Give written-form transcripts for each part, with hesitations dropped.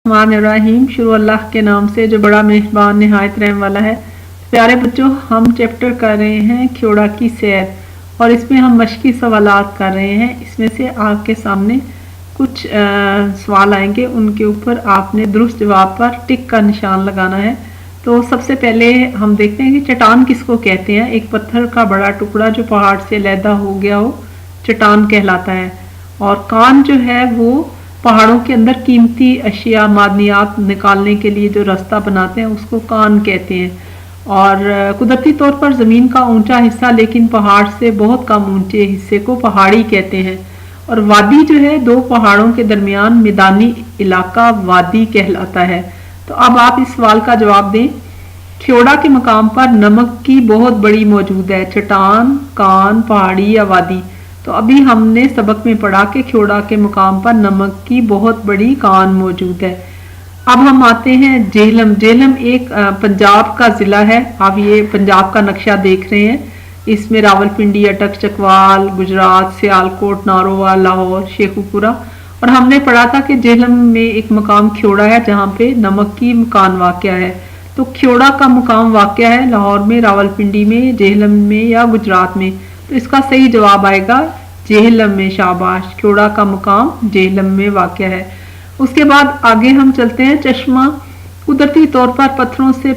रहमान शुरू अल्लाह के नाम से जो बड़ा मेहरबान निहायत रहम वाला है। प्यारे बच्चों, हम चैप्टर कर रहे हैं ख्योड़ा की सैर और इसमें हम मशकी सवालात कर रहे हैं। इसमें से आपके सामने कुछ सवाल आएंगे, उनके ऊपर आपने दुरुस्त जवाब पर टिक का निशान लगाना है। तो सबसे पहले हम देखते हैं कि चट्टान किसको कहते हैं। एक पत्थर का बड़ा टुकड़ा जो पहाड़ से अलहदा हो गया हो चट्टान कहलाता है। और कान जो है वो पहाड़ों के अंदर कीमती अशिया मादनियात निकालने के लिए जो रास्ता बनाते हैं उसको कान कहते हैं। और कुदरती तौर पर ज़मीन का ऊंचा हिस्सा लेकिन पहाड़ से बहुत कम ऊंचे हिस्से को पहाड़ी कहते हैं। और वादी जो है दो पहाड़ों के दरमियान मैदानी इलाका वादी कहलाता है। तो अब आप इस सवाल का जवाब दें। ख्योड़ा के मकाम पर नमक की बहुत बड़ी मौजूद है, चट्टान, कान, पहाड़ी या वादी। तो अभी हमने सबक में पढ़ा कि ख्योड़ा के मुकाम पर नमक की बहुत बड़ी कान मौजूद है। अब हम आते हैं जेहलम। जेहलम एक पंजाब का ज़िला है। आप ये पंजाब का नक्शा देख रहे हैं। इसमें रावलपिंडी, अटक, चकवाल, गुजरात, सियालकोट, नारोवाल, लाहौर, शेखुपुरा। और हमने पढ़ा था कि जेहलम में एक मुकाम ख्योड़ा है जहाँ पे नमक की मकान वाक़या है। तो ख्योड़ा का मुकाम वाक़या है लाहौर में, रावलपिंडी में, जेहलम में या गुजरात में। तो इसका सही जवाब आएगा जेहलम में। शाबाश, ख्योड़ा का मुकाम जेहलम में वाक़या है। उसके बाद आगे हम चलते हैं। चश्मा, कुदरती तौर पर पत्थरों से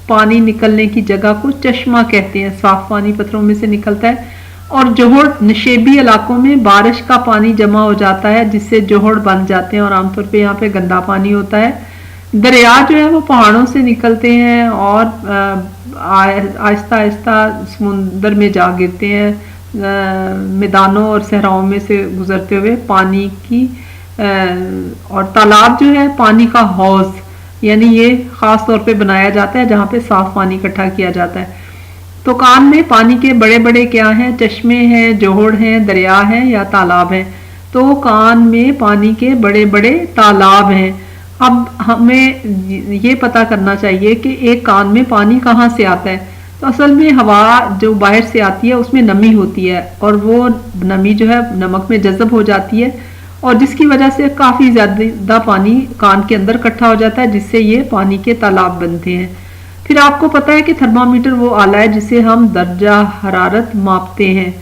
पानी निकलने की जगह को चश्मा कहते हैं। साफ पानी पत्थरों में से निकलता है। और जोहड़, नशेबी इलाकों में बारिश का पानी जमा हो जाता है जिससे जोहड़ बन जाते हैं और आमतौर पे यहाँ पे गंदा पानी होता है। दरिया जो है वो पहाड़ों से निकलते हैं और आहिस्ता आहिस्ता समुंदर में जा गिरते हैं, मैदानों और सहराओं में से गुजरते हुए पानी की। और तालाब जो है पानी का हौज, यानी ये ख़ास तौर पे बनाया जाता है जहाँ पे साफ पानी इकट्ठा किया जाता है। तो कान में पानी के बड़े बड़े क्या हैं? चश्मे हैं, जोहड़ हैं, दरिया हैं या तालाब हैं। तो कान में पानी के बड़े बड़े तालाब हैं। अब हमें ये पता करना चाहिए कि एक कान में पानी कहाँ से आता है। तो असल में हवा जो बाहर से आती है उसमें नमी होती है और वो नमी जो है नमक में जज़ब हो जाती है और जिसकी वजह से काफ़ी ज़्यादा पानी कान के अंदर इकट्ठा हो जाता है जिससे ये पानी के तालाब बनते हैं। फिर आपको पता है कि थर्मामीटर वो आला है जिसे हम दर्जा हरारत मापते हैं।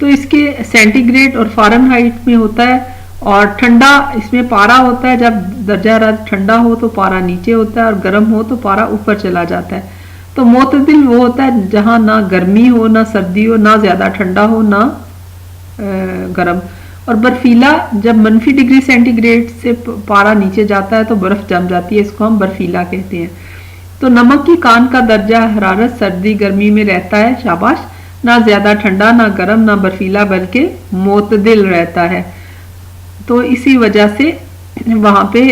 तो इसके सेंटीग्रेड और फ़ारेनहाइट में होता है और ठंडा इसमें पारा होता है। जब दर्जा हरारत ठंडा हो तो पारा नीचे होता है और गर्म हो तो पारा ऊपर चला जाता है। तो मोतदिल वो होता है जहाँ ना गर्मी हो ना सर्दी हो, ना ज़्यादा ठंडा हो ना गर्म। और बर्फीला, जब -, डिग्री सेंटीग्रेड से पारा नीचे जाता है तो बर्फ़ जम जाती है, इसको हम बर्फीला कहते हैं। तो नमक की कान का दर्जा हरारत सर्दी गर्मी में रहता है, शाबाश, ना ज़्यादा ठंडा ना गर्म ना बर्फीला बल्कि मोतदिल रहता है। तो इसी वजह से वहाँ पे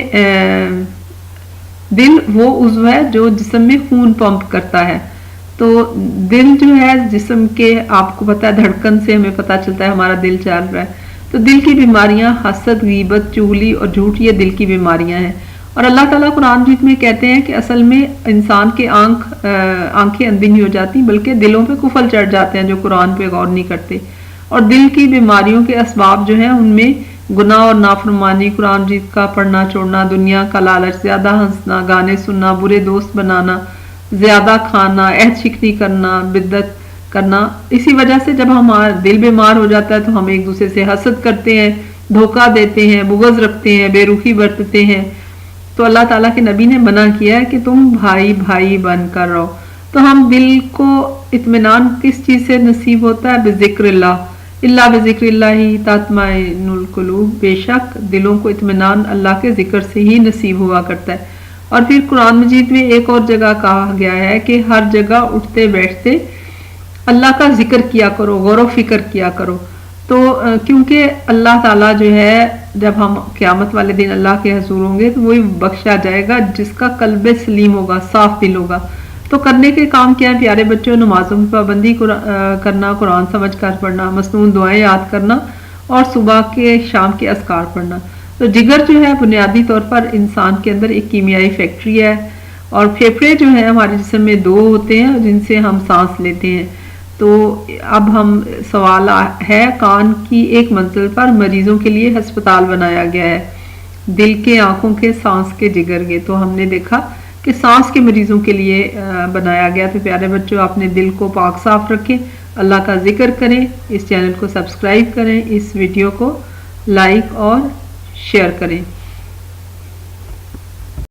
दिल वो उज़्व है जो जिस्म में खून पंप करता है। तो दिल जो है जिस्म के, आपको पता है धड़कन से हमें पता चलता है हमारा दिल चल रहा है। तो दिल की बीमारियां हसद, गीबत, चुगली और झूठ ये दिल की बीमारियां हैं। और अल्लाह ताला कुरान मजीद में कहते हैं कि असल में इंसान के आंखें अंधी नहीं हो जाती बल्कि दिलों पे कुफल चढ़ जाते हैं जो कुरान पे गौर नहीं करते। और दिल की बीमारियों के असबाब जो हैं उनमें गुनाह और नाफरमानी, कुरान मजीद का पढ़ना छोड़ना, दुनिया का लालच, ज़्यादा हंसना, गाने सुनना, बुरे दोस्त बनाना, ज़्यादा खाना, अहद शिकनी करना, बिद्दत करना। इसी वजह से जब हमारा दिल बीमार हो जाता है तो हम एक दूसरे से हसद करते हैं, धोखा देते हैं, बुग़्ज़ रखते हैं, बेरुखी बरतते हैं। तो अल्लाह ताला के नबी ने मना किया है कि तुम भाई भाई बन कर रहो। तो हम दिल को इत्मीनान किस चीज़ से नसीब होता है? बिज़िक्रिल्लाह, इल्ला बिज़िक्रिल्लाहि तत्मइन्नुल क़ुलूब। बेशक दिलों को इत्मीनान अल्लाह के ज़िक्र से ही नसीब हुआ करता है। और फिर कुरान मजीद में एक और जगह कहा गया है कि हर जगह उठते बैठते अल्लाह का जिक्र किया करो, गौर व फिक्र किया करो। तो क्योंकि अल्लाह ताला जो है जब हम क़यामत वाले दिन अल्लाह के हज़ूर होंगे तो वही बख्शा जाएगा जिसका कल्ब सलीम होगा, साफ दिल होगा। तो करने के काम क्या है प्यारे बच्चों? नमाजों की पाबंदी करना, कुरान समझ कर पढ़ना, मसनून दुआएं याद करना और सुबह के शाम के अस्कार पढ़ना। तो जिगर जो है बुनियादी तौर पर इंसान के अंदर एक कीमियाई फैक्ट्री है और फेफड़े जो है हमारे जिस्म में 2 होते हैं जिनसे हम सांस लेते हैं। तो अब हम सवाल है, कान की एक मंजिल पर मरीजों के लिए अस्पताल बनाया गया है। दिल के, आंखों के, सांस के, जिगर के। तो हमने देखा कि सांस के मरीजों के लिए बनाया गया। तो प्यारे बच्चों, अपने दिल को पाक साफ रखें, अल्लाह का जिक्र करें, इस चैनल को सब्सक्राइब करें, इस वीडियो को लाइक और शेयर करें।